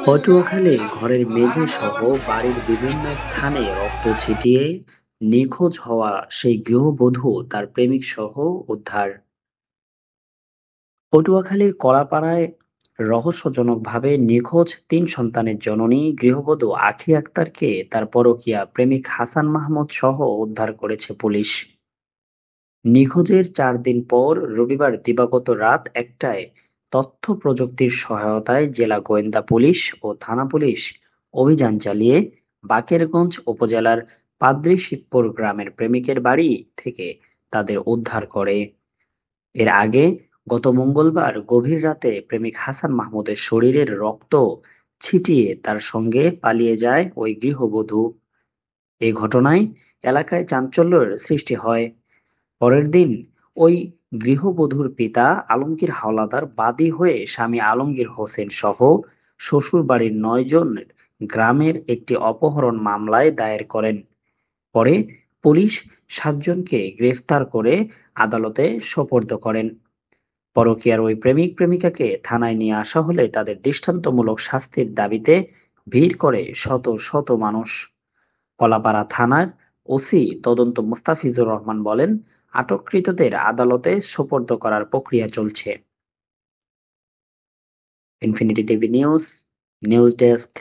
পটুয়াখালী ঘরের মেঝে সহ বাড়ির বিভিন্ন স্থানে রক্ত ছিটিয়ে নিখোঁজ হওয়া সেই গৃহবধূ তার প্রেমিক সহ উদ্ধার। পটুয়াখালীর কলাপাড়ায় রহস্যজনকভাবে নিখোঁজ ৩ সন্তানের জননী গৃহবধূ আঁখি আক্তারকে তার পরকীয়া প্রেমিক হাসান মাহমুদ সহ উদ্ধার করেছে পুলিশ। নিখোঁজের ৪ দিন পর রবিবার দিবাগত রাত ১টায় তথ্য প্রযুক্তির সহায়তায় জেলা গোয়েন্দা পুলিশ ও থানা পুলিশ অভিযান চালিয়ে বাকেরগঞ্জ উপজেলার পাদ্রী-শিবপুর গ্রামের প্রেমিকের বাড়ি থেকে তাদের উদ্ধার করে। এর আগে গত মঙ্গলবার গভীর রাতে প্রেমিক হাসান মাহমুদের শরীরের রক্ত ছিটিয়ে তার সঙ্গে পালিয়ে যায় ওই গৃহবধূ। এ ঘটনায় এলাকায় চাঞ্চল্যের সৃষ্টি হয়। পরের দিন ওই গৃহবধূর পিতা আলমগীর হাওলাদার বাদী হয়ে স্বামী আলমগীর হোসেন সহ শ্বশুরবাড়ির ৯ জনের গ্রামের একটি অপহরণ মামলায় দায়ের করেন। পরে পুলিশ ৭ জনকে গ্রেফতার করে আদালতে সোপর্দ করেন। পরকীয়ার ওই প্রেমিক-প্রেমিকাকে থানায় নিয়ে আসা হলে তাদের দৃষ্টান্তমূলক শাস্তির দাবিতে ভিড় করে শত শত মানুষ। কলাপাড়া থানার ওসি তদন্ত মোস্তাফিজুর রহমান বলেন, আটককৃতদের আদালতে সোপর্দ করার প্রক্রিয়া চলছে। Infinity TV news desk.